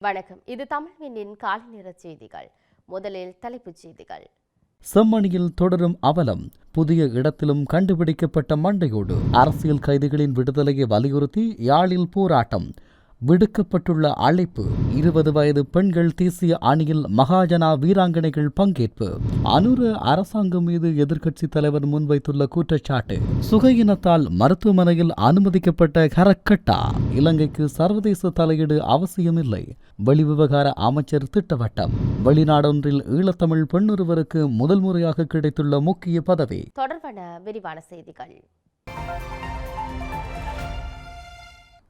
வணக்கம். இது தமிழ்வினின் காலை நேர செய்திகள். முதலில் தலைப்புச் செய்திகள். செம்மணியில் தொடரும் அவலம். புதிய இடத்திலும் கண்டுபிடிக்கப்பட்ட மண்டையோடு. அரசியல் கைதிகளின் விடுதலையை வலியுறுத்தி யாழில் போராட்டம். விடுக்கப்பட்டுள்ள அழைப்பு. 20 வயது பெண்கள் தேசிய அணியில் மகாஜனா வீராங்கனைகள் பங்கேற்பு. அனுர அரசாங்கம் மீது எதிர்க்கட்சித் தலைவர் முன்வைத்துள்ள குற்றச்சாட்டு. சுகையினத்தால் மருத்துவமனையில் அனுமதிக்கப்பட்ட கரக்கட்டா. இலங்கைக்கு சர்வதேச தலையீடு அவசியமில்லை. வெளிவிவகார அமைச்சர் திட்டவட்டம். வெளிநாடொன்றில் ஈழத்தமிழ் பெண்ணொருவருக்கு முதல் முறையாக கிடைத்துள்ள முக்கிய பதவி. தொடர்பான விரிவான செய்திகள்.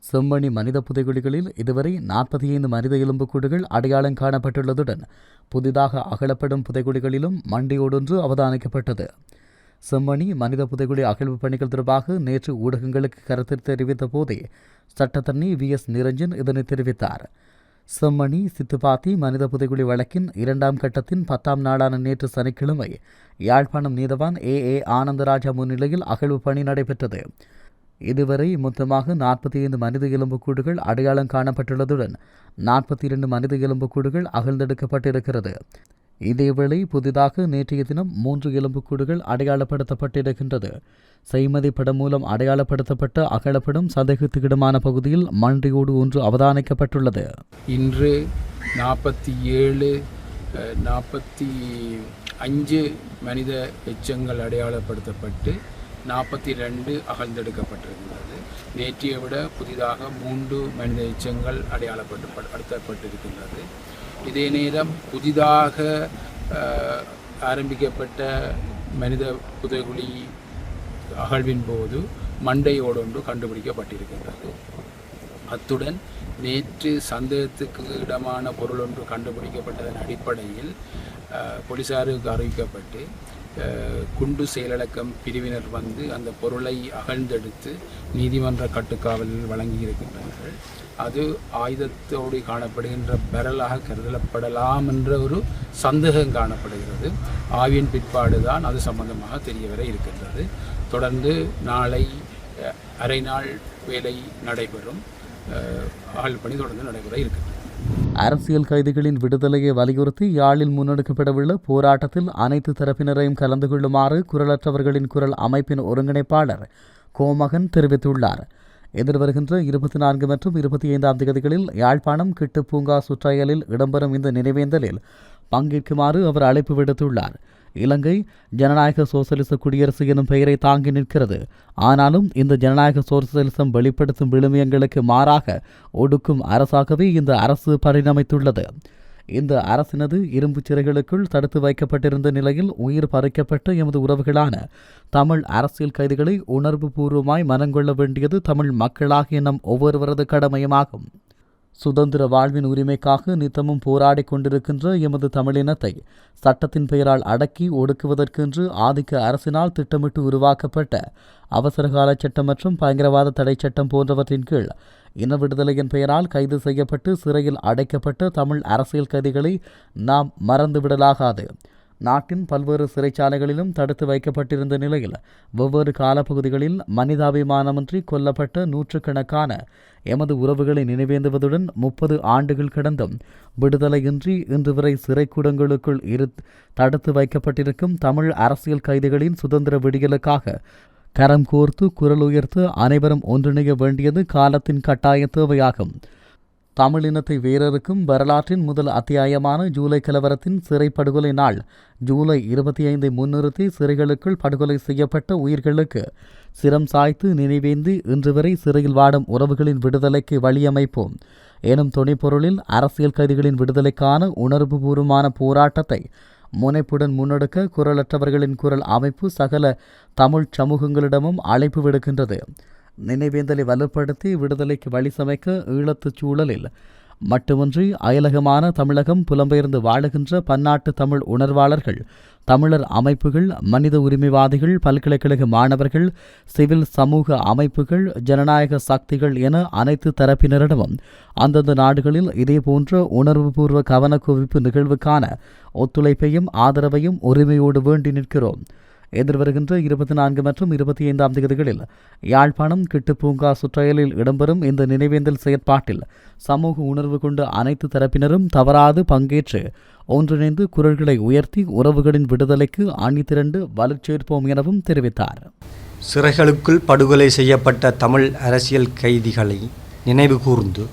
செம்மணி மனித புதைகுழிகளில் இதுவரை 45 மனித எலும்புக்கூடுகள் அடையாளம் காணப்பட்டுள்ளதுடன் புதிதாக அகழப்படும் புதைகுழிகளிலும் மண்டையோடொன்று அவதானிக்கப்பட்டது. செம்மணி மனித புதைகுழி அகழ்வு பணிகள் தொடர்பாக நேற்று ஊடகங்களுக்கு கருத்து தெரிவித்த போதே சட்டத்தரணி VS நிரஞ்சன் இதனை தெரிவித்தார். செம்மணி சித்துப்பாத்தி மனித புதைகுழி வழக்கின் 2ஆம் கட்டத்தின் 10ஆம் நாளான நேற்று சனிக்கிழமை யாழ்ப்பாணம் நீதவான் AA ஆனந்தராஜா முன்னிலையில் அகழ்வு பணி நடைபெற்றது. இதுவரை மொத்தமாக 45 மனித எலும்புக்கூடுகள் அடையாளம் காணப்பட்டுள்ளதுடன் 42 மனித எலும்புக்கூடுகள் அகழ்ந்தெடுக்கப்பட்டிருக்கிறது. இதேவேளை புதிதாக நேற்றைய தினம் 3 எலும்புக்கூடுகள் அடையாளப்படுத்தப்பட்டிருக்கின்றது. செய்மதி படம் மூலம் அடையாளப்படுத்தப்பட்ட அகழப்படும் சந்தேகத்துக்கிடமான பகுதியில் மண்டையோடு ஒன்று அவதானிக்கப்பட்டுள்ளது. இன்று 45 மனித எச்சங்கள் அடையாளப்படுத்தப்பட்டு 42 அகழ்ந்தெடுக்கப்பட்டிருக்கிறது. நேற்றைய விட புதிதாக 3 மனித எச்சங்கள் அடையாளப்படுத்தப்பட்டிருக்கின்றது. இதே நேரம் புதிதாக ஆரம்பிக்கப்பட்ட மனித புதைகுழி அகழ்வின் போது மண்டையோடொன்று கண்டுபிடிக்கப்பட்டிருக்கின்றது. அத்துடன் நேற்று சந்தேகத்துக்கு இடமான பொருள் ஒன்று கண்டுபிடிக்கப்பட்டதன் அடிப்படையில் போலீசாருக்கு அறிவிக்கப்பட்டு குண்டு செயலடக்கம் பிரிவினர் வந்து அந்த பொருளை அகழ்ந்தெடுத்து நீதிமன்ற கட்டுக்காவலில் வழங்கியிருக்கின்றார்கள். அது ஆயுதத்தோடு காணப்படுகின்ற பெரலாக கருதப்படலாம் என்ற ஒரு சந்தேகம் காணப்படுகிறது. ஆய்வின் பிற்பாடுதான் அது சம்பந்தமாக தெரியவர இருக்கின்றது. தொடர்ந்து நாளை அரை நாள் வேலை நடைபெறும். அகழ் பணி தொடர்ந்து நடைபெற இருக்கின்றது. அரசியல் கைதிகளின் விடுதலையை வலியுறுத்தி யாழில் முன்னெடுக்கப்படவுள்ள போராட்டத்தில் அனைத்து தரப்பினரையும் கலந்து கொள்ளுமாறு குரலற்றவர்களின் குரல் அமைப்பின் ஒருங்கிணைப்பாளர் கோமகன் தெரிவித்துள்ளார். எதிர்வருகின்ற 24 மற்றும் 25ஆம் தேதிகளில் யாழ்ப்பாணம் கிட்டு பூங்கா சுற்றாயலில் இடம்பெறும் இந்த நினைவேந்தலில் பங்கேற்குமாறு அவர் அழைப்பு விடுத்துள்ளார். இலங்கை ஜனநாயக சோசலிச குடியரசு எனும் பெயரை தாங்கி நிற்கிறது. ஆனாலும் இந்த ஜனநாயக சோசலிசம் வெளிப்படுத்தும் விழுமியங்களுக்கு மாறாக ஒடுக்கும் அரசாகவே இந்த அரசு பரிணமித்துள்ளது. இந்த அரசினது இரும்பு சிறைகளுக்குள் தடுத்து வைக்கப்பட்டிருந்த நிலையில் உயிர் பறிக்கப்பட்ட எமது உறவுகளான தமிழ் அரசியல் கைதிகளை உணர்வு பூர்வமாய் மனங்கொள்ள வேண்டியது தமிழ் மக்களாகிய நம் ஒவ்வொருவரது கடமையுமாகும். சுதந்திர வாழ்வின் உரிமைக்காக நித்தமும் போராடி கொண்டிருக்கின்ற எமது தமிழினத்தை சட்டத்தின் பெயரால் அடக்கி ஒடுக்குவதற்கென்று ஆதிக்க அரசினால் திட்டமிட்டு உருவாக்கப்பட்ட அவசரகால சட்டம் மற்றும் பயங்கரவாத தடை சட்டம் போன்றவற்றின் கீழ் இன விடுதலையின் பெயரால் கைது செய்யப்பட்டு சிறையில் அடைக்கப்பட்ட தமிழ் அரசியல் கைதிகளை நாம் மறந்துவிடலாகாது. நாட்டின் பல்வேறு சிறைச்சாலைகளிலும் தடுத்து வைக்கப்பட்டிருந்த நிலையில் வெவ்வேறு காலப்பகுதிகளில் மனிதாபிமானமின்றி கொல்லப்பட்ட நூற்றுக்கணக்கான எமது உறவுகளை நினைவேந்துவதுடன் 30 ஆண்டுகள் கடந்தும் விடுதலையின்றி இன்று வரை சிறைக்கூடங்களுக்குள் தடுத்து வைக்கப்பட்டிருக்கும் தமிழ் அரசியல் கைதிகளின் சுதந்திர விடியலுக்காக கரம் கோர்த்து குரல் உயர்த்து அனைவரும் ஒன்றிணைய வேண்டியது காலத்தின் கட்டாய தேவையாகும். தமிழினத்தை வேறறுக்கும் வரலாற்றின் முதல் அத்தியாயமான ஜூலை கலவரத்தின் சிறை படுகொலை நாள் ஜூலை 25 முன்னிறுத்தி சிறைகளுக்குள் படுகொலை செய்யப்பட்ட உயிர்களுக்கு சிரம் சாய்த்து நினைவேந்தி இன்று வரை சிறையில் வாடும் உறவுகளின் விடுதலைக்கு வழியமைப்போம் எனும் துணைப்பொருளில் அரசியல் கைதிகளின் விடுதலைக்கான உணர்வுபூர்வமான போராட்டத்தை முனைப்புடன் முன்னெடுக்க குரலற்றவர்களின் குரல் அமைப்பு சகல தமிழ் சமூகங்களிடமும் அழைப்பு விடுக்கின்றது. நினைவேந்தலை வலுப்படுத்தி விடுதலைக்கு வழி சமைக்க ஈழத்துச் சூழலில் மட்டுமின்றி அயலகமான தமிழகம் புலம்பெயர்ந்து வாழுகின்ற பன்னாட்டு தமிழ் உணர்வாளர்கள், தமிழர் அமைப்புகள், மனித உரிமைவாதிகள், பல்கலைக்கழக மாணவர்கள், சிவில் சமூக அமைப்புகள், ஜனநாயக சக்திகள் என அனைத்து தரப்பினரிடமும் அந்தந்த நாடுகளில் இதேபோன்ற உணர்வுபூர்வ கவனக்குவிப்பு நிகழ்வுக்கான ஒத்துழைப்பையும் ஆதரவையும் உரிமையோடு வேண்டி நிற்கிறோம். எதிர்வருகின்ற 24 மற்றும் 25ஆம் தேதிகளில் யாழ்ப்பாணம் கிட்டு பூங்கா சுற்றாயலில் இடம்பெறும் இந்த நினைவேந்தல் செயற்பாட்டில் சமூக உணர்வு கொண்ட அனைத்து தரப்பினரும் தவறாது பங்கேற்று ஒன்றிணைந்து குரல்களை உயர்த்தி உறவுகளின் விடுதலைக்கு அணிதிரண்டு வலுச்சேர்ப்போம் எனவும் தெரிவித்தார். சிறைகளுக்குள் படுகொலை செய்யப்பட்ட தமிழ் அரசியல் கைதிகளை நினைவு கூர்ந்து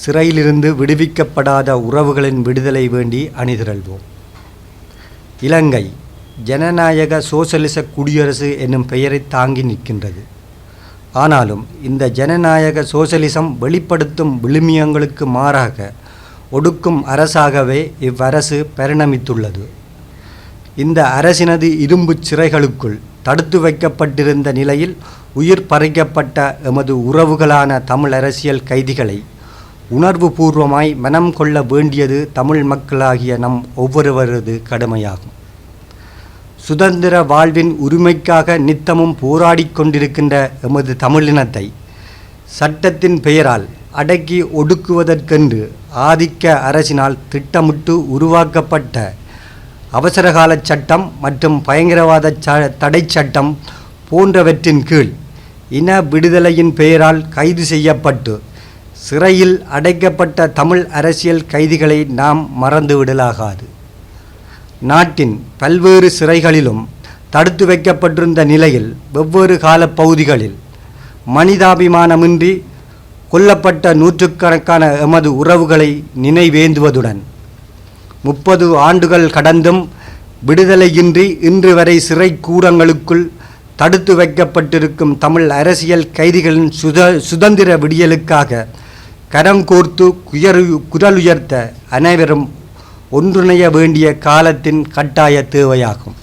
சிறையிலிருந்து விடுவிக்கப்படாத உறவுகளின் விடுதலை வேண்டி அணிதிரள்வோம். இலங்கை ஜனநாயக சோசலிச குடியரசு என்னும் பெயரை தாங்கி நிற்கின்றது. ஆனாலும் இந்த ஜனநாயக சோசலிசம் வெளிப்படுத்தும் விழுமியங்களுக்கு மாறாக ஒடுக்கும் அரசாகவே இவ்வரசு பரிணமித்துள்ளது. இந்த அரசினது இரும்பு சிறைகளுக்குள் தடுத்து வைக்கப்பட்டிருந்த நிலையில் உயிர் பறிக்கப்பட்ட எமது உறவுகளான தமிழ் அரசியல் கைதிகளை உணர்வு பூர்வமாய் மனம் கொள்ள வேண்டியது தமிழ் மக்களாகிய நம் ஒவ்வொருவரது கடமையாகும். சுதந்திர வாழ்வின் உரிமைக்காக நித்தமும் போராடி கொண்டிருக்கின்ற எமது தமிழினத்தை சட்டத்தின் பெயரால் அடக்கி ஒடுக்குவதற்கென்று ஆதிக்க அரசினால் திட்டமிட்டு உருவாக்கப்பட்ட அவசரகால சட்டம் மற்றும் பயங்கரவாத தடை சட்டம் போன்றவற்றின் கீழ் இன விடுதலையின் பெயரால் கைது செய்யப்பட்டு சிறையில் அடைக்கப்பட்ட தமிழ் அரசியல் கைதிகளை நாம் மறந்துவிடலாகாது. நாட்டின் பல்வேறு சிறைகளிலும் தடுத்து வைக்கப்பட்டிருந்த நிலையில் வெவ்வேறு காலப்பகுதிகளில் மனிதாபிமானமின்றி கொல்லப்பட்ட நூற்றுக்கணக்கான எமது உறவுகளை நினைவேந்துவதுடன் 30 ஆண்டுகள் கடந்தும் விடுதலையின்றி இன்று வரை சிறை கூடங்களுக்குள் தடுத்து வைக்கப்பட்டிருக்கும் தமிழ் அரசியல் கைதிகளின் சுதந்திர விடியலுக்காக கரங்கோர்த்து குரலுயர்த்த அனைவரும் ஒன்றிணைய வேண்டிய காலத்தின் கட்டாய தேவையாகும்.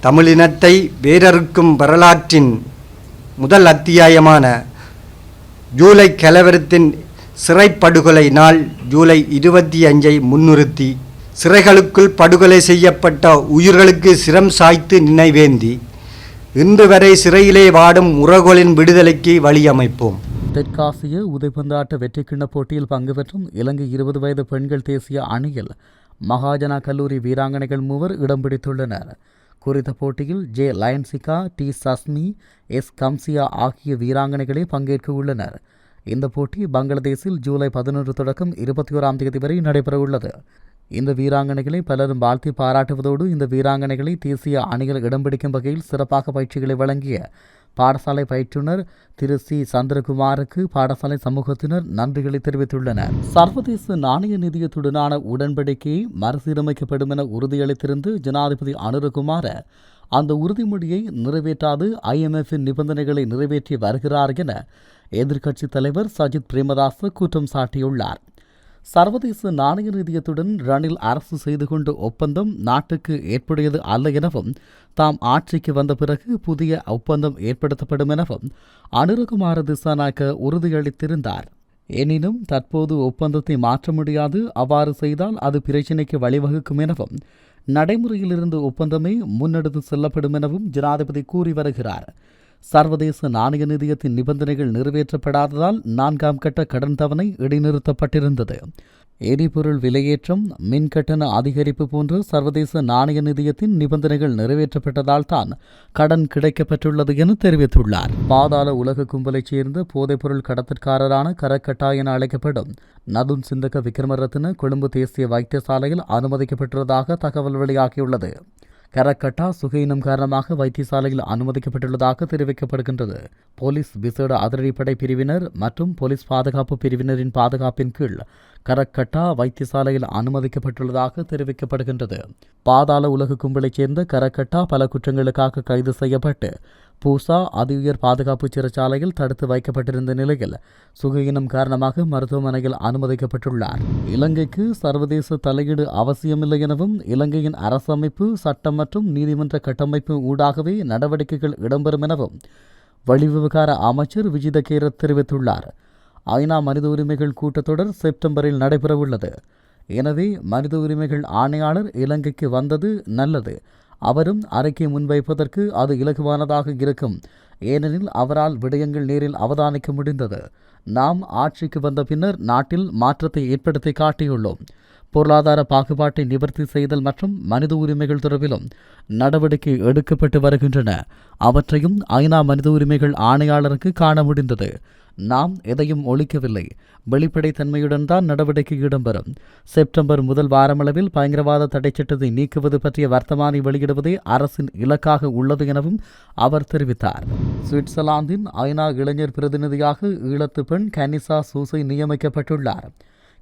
தமிழினத்தை வேரறுக்கும் வரலாற்றின் முதல் அத்தியாயமான ஜூலை கலவரத்தின் சிறைப்படுகொலை நாள் ஜூலை 25ஐ முன்னிறுத்தி சிறைகளுக்குள் படுகொலை செய்யப்பட்ட உயிர்களுக்கு சிரம் சாய்த்து நினைவேந்தி இன்று வரை சிறையிலே வாடும் உறவுகளின் விடுதலைக்கு வழியமைப்போம். தெற்காசிய உதைப்பந்தாட்ட வெற்றிக்கிண்ண போட்டியில் பங்கு பெற்றும் இலங்கை 20 வயது பெண்கள் தேசிய அணியில் மகாஜனா கல்லூரி வீராங்கனைகள் 3 இடம் பிடித்துள்ளனர். குறித்த போட்டியில் J Lyansika, D சஸ்மி, S Kamsiya ஆகிய வீராங்கனைகளே பங்கேற்க உள்ளனர். இந்த போட்டி பங்களாதேஷில் ஜூலை 11 தொடக்கம் 21ஆம் தேதி வரை நடைபெறவுள்ளது. இந்த வீராங்கனைகளை பலரும் வாழ்த்தி பாராட்டுவதோடு இந்த வீராங்கனைகளை தேசிய அணியில் இடம் பிடிக்கும் வகையில் சிறப்பாக பயிற்சிகளை வழங்கிய பாடசாலை பயிற்றுனர் திரு சி சந்திரகுமாருக்கு பாடசாலை சமூகத்தினர் நன்றிகளை தெரிவித்துள்ளனர். சர்வதேச நாணய நிதியத்துடனான உடன்படிக்கையை மறுசீரமைக்கப்படும் என உறுதியளித்திருந்து ஜனாதிபதி அனுரகுமார அந்த உறுதிமொழியை நிறைவேற்றாது IMFின் நிபந்தனைகளை நிறைவேற்றி வருகிறார் என எதிர்க்கட்சித் தலைவர் சஜித் பிரேமதாச குற்றம் சாட்டியுள்ளார். சர்வதேச நாணய நிதியத்துடன் ரணில் அரசு செய்து கொண்ட ஒப்பந்தம் நாட்டுக்கு ஏற்புடையது அல்ல எனவும் தாம் ஆட்சிக்கு வந்த பிறகு புதிய ஒப்பந்தம் ஏற்படுத்தப்படும் எனவும் அனுரகுமார திசாநாயக்க உறுதியளித்திருந்தார். எனினும் தற்போது ஒப்பந்தத்தை மாற்ற முடியாது, அவ்வாறு செய்தால் அது பிரச்சினைக்கு வழிவகுக்கும் எனவும் நடைமுறையிலிருந்து ஒப்பந்தமே முன்னெடுத்து செல்லப்படும் எனவும் ஜனாதிபதி கூறி வருகிறார். சர்வதேச நாணய நிதியத்தின் நிபந்தனைகள் நிறைவேற்றப்படாததால் 4ஆம் கட்ட கடன் தவணை இடைநிறுத்தப்பட்டிருந்தது. எரிபொருள் விலையேற்றம், மின்கட்டண அதிகரிப்பு போன்ற சர்வதேச நாணய நிதியத்தின் நிபந்தனைகள் நிறைவேற்றப்பட்டதால் தான் கடன் கிடைக்கப்பெற்றுள்ளது என தெரிவித்துள்ளார். பாதாள உலக கும்பலைச் சேர்ந்த போதைப்பொருள் கடத்தற்காரரான கரக்கட்டா என அழைக்கப்படும் நதுன் சிந்தக விக்ரமரத்ன கொழும்பு தேசிய வைத்தியசாலையில் அனுமதிக்கப்பட்டுள்ளதாக தகவல் வெளியாகியுள்ளது. கரக்கட்டா சுகையினம் காரணமாக வைத்தியசாலையில் அனுமதிக்கப்பட்டுள்ளதாக தெரிவிக்கப்படுகின்றது. போலீஸ் விசேட அதிரடிப்படை பிரிவினர் மற்றும் போலீஸ் பாதுகாப்பு பிரிவினரின் பாதுகாப்பின் கீழ் கரக்கட்டா வைத்தியசாலையில் அனுமதிக்கப்பட்டுள்ளதாக தெரிவிக்கப்படுகின்றது. பாதாள உலக கும்பலைச் சேர்ந்த கரக்கட்டா பல குற்றங்களுக்காக கைது செய்யப்பட்டு பூசா அதிஉயர் பாதுகாப்பு சிறைச்சாலையில் தடுத்து வைக்கப்பட்டிருந்த நிலையில் சுகையினம் காரணமாக மருத்துவமனையில் அனுமதிக்கப்பட்டுள்ளார். இலங்கைக்கு சர்வதேச தலையீடு அவசியமில்லை எனவும் இலங்கையின் அரசமைப்பு, சட்டம் மற்றும் நீதிமன்ற கட்டமைப்பு ஊடாகவே நடவடிக்கைகள் இடம்பெறும் எனவும் வெளிவிவகார அமைச்சர் விஜித கேரத் தெரிவித்துள்ளார். ஐநா மனித உரிமைகள் கூட்டத்தொடர் செப்டம்பரில் நடைபெறவுள்ளது. எனவே மனித உரிமைகள் ஆணையாளர் இலங்கைக்கு வந்தது நல்லது. அவரும் அறிக்கை முன்வைப்பதற்கு அது இலகுவானதாக இருக்கும். ஏனெனில் அவரால் விடயங்கள் நேரில் அவதானிக்க முடிந்தது. நாம் ஆட்சிக்கு வந்த பின்னர் நாட்டில் மாற்றத்தை ஏற்படுத்தி காட்டியுள்ளோம். பொருளாதார பாகுபாட்டை நிவர்த்தி செய்தல் மற்றும் மனித உரிமைகள் தொடர்பிலும் நடவடிக்கை எடுக்கப்பட்டு வருகின்றன. அவற்றையும் ஐநா மனித உரிமைகள் ஆணையாளருக்கு காண முடிந்தது. நாம் எதையும் ஒழிக்கவில்லை. வெளிப்படைத்தன்மையுடன் தான் நடவடிக்கை இடம்பெறும். செப்டம்பர் முதல் வாரமளவில் பயங்கரவாத தடை சட்டத்தை நீக்குவது பற்றிய வர்த்தமானி வெளியிடுவதே அரசின் இலக்காக உள்ளது எனவும் அவர் தெரிவித்தார். சுவிட்சர்லாந்தின் ஐநா இளைஞர் பிரதிநிதியாக ஈழத்து பெண் கனிசா சூசை நியமிக்கப்பட்டுள்ளார்.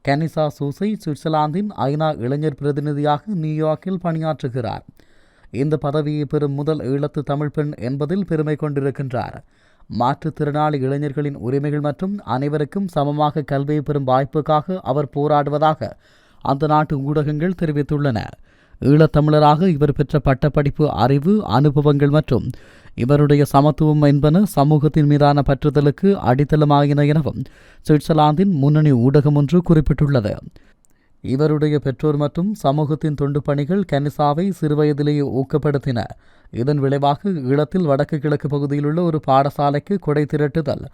கனிசா சூசை சுவிட்சர்லாந்தின் ஐநா இளைஞர் பிரதிநிதியாக நியூயார்க்கில் பணியாற்றுகிறார். இந்த பதவியை பெறும் முதல் ஈழத்து தமிழ் பெண் என்பதில் பெருமை கொண்டிருக்கின்றார். மாற்றுத்திறனாளி இளைஞர்களின் உரிமைகள் மற்றும் அனைவருக்கும் சமமாக கல்வியை பெறும் வாய்ப்புக்காக அவர் போராடுவதாக அந்த நாட்டு ஊடகங்கள் தெரிவித்துள்ளன. ஈழத்தமிழராக இவர் பெற்ற பட்டப்படிப்பு, அறிவு, அனுபவங்கள் மற்றும் இவருடைய சமத்துவம் என்பன சமூகத்தின் மீதான பற்றுதலுக்கு அடித்தளமாயின எனவும் சுவிட்சர்லாந்தின் முன்னணி ஊடகம் ஒன்று குறிப்பிட்டுள்ளது. இவருடைய பெற்றோர் மற்றும் சமூகத்தின் தொண்டு பணிகள் கனிசாவை சிறுவயதிலேயே ஊக்கப்படுத்தின. இதன் விளைவாக ஈழத்தில் வடக்கு கிழக்கு பகுதியிலுள்ள ஒரு பாடசாலைக்கு கொடை திரட்டுதல்,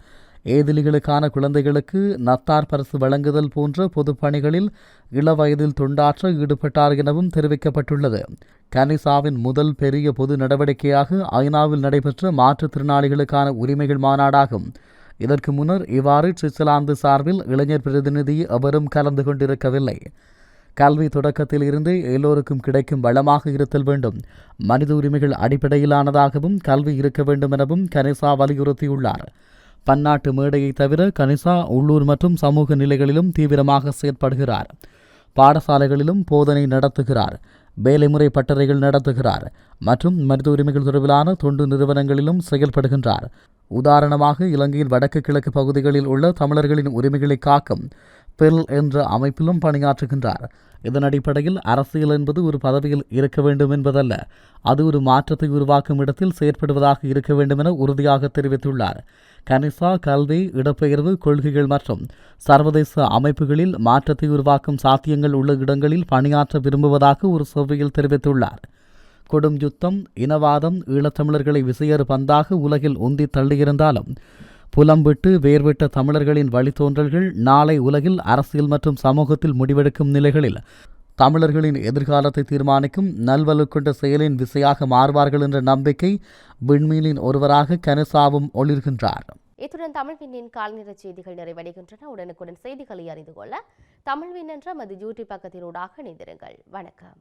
ஏதிலிகளுக்கான குழந்தைகளுக்கு நத்தார் பரிசு வழங்குதல் போன்ற பொதுப்பணிகளில் இளவயதில் தொண்டாற்ற ஈடுபட்டார் எனவும் தெரிவிக்கப்பட்டுள்ளது. கனிசாவின் முதல் பெரிய பொது நடவடிக்கையாக ஐநாவில் நடைபெற்ற மாற்றுத்திறனாளிகளுக்கான உரிமைகள் மாநாடாகும். இதற்கு முன்னர் இவ்வாறு சுவிட்சர்லாந்து சார்பில் இளைஞர் பிரதிநிதி எவரும் கலந்து கொண்டிருக்கவில்லை. கல்வி தொடக்கத்தில் இருந்து எல்லோருக்கும் கிடைக்கும் வளமாக இருத்தல் வேண்டும். மனித உரிமைகள் அடிப்படையிலானதாகவும் கல்வி இருக்க வேண்டும் எனவும் கனிசா வலியுறுத்தியுள்ளார். பன்னாட்டு மேடையை தவிர கனிசா உள்ளூர் மற்றும் சமூக நிலைகளிலும் தீவிரமாக செயற்படுகிறார். பாடசாலைகளிலும் போதனை நடத்துகிறார். வேலைமுறை பட்டறைகள் நடத்துகிறார் மற்றும் மனித உரிமைகள் தொடர்பிலான தொண்டு நிறுவனங்களிலும் செயல்படுகின்றார். உதாரணமாக இலங்கையின் வடக்கு கிழக்கு பகுதிகளில் உள்ள தமிழர்களின் உரிமைகளை காக்கும் பெல் என்ற அமைப்பிலும் பணியாற்றுகின்றார். இதன் அடிப்படையில் அரசியல் என்பது ஒரு பதவியில் இருக்க வேண்டும் என்பதல்ல, அது ஒரு மாற்றத்தை உருவாக்கும் இடத்தில் செயற்படுவதாக இருக்க வேண்டும் என உறுதியாக தெரிவித்துள்ளார். கனிசா கல்வி, இடப்பெயர்வு கொள்கைகள் மற்றும் சர்வதேச அமைப்புகளில் மாற்றத்தை உருவாக்கும் சாத்தியங்கள் உள்ள இடங்களில் பணியாற்ற விரும்புவதாக ஒரு சேவையில் தெரிவித்துள்ளார். கொடும் யுத்தம், இனவாதம் ஈழத்தமிழர்களை விசையறு பந்தாக உலகில் உந்தி தள்ளியிருந்தாலும் புலம்பிட்டு வேர்விட்ட தமிழர்களின் வழித்தோன்றல்கள் நாளை உலகில் அரசியல் மற்றும் சமூகத்தில் முடிவெடுக்கும் நிலைகளில் தமிழர்களின் எதிர்காலத்தை தீர்மானிக்கும் நல்வலுக்கொண்ட செயலின் விசையாக மாறுவார்கள் என்ற நம்பிக்கை விண்மீனின் ஒருவராக கனிசாவும் ஒளிர்கின்றார். இத்துடன் தமிழ்விண்ணின் கால்நிற செய்திகள் நிறைவடைகின்றன. உடனுக்குடன் செய்திகளை அறிந்து கொள்ள தமிழ்வின் என்ற மது யூடியூப் பக்கத்தினூடாக இணைந்திருங்கள். வணக்கம்.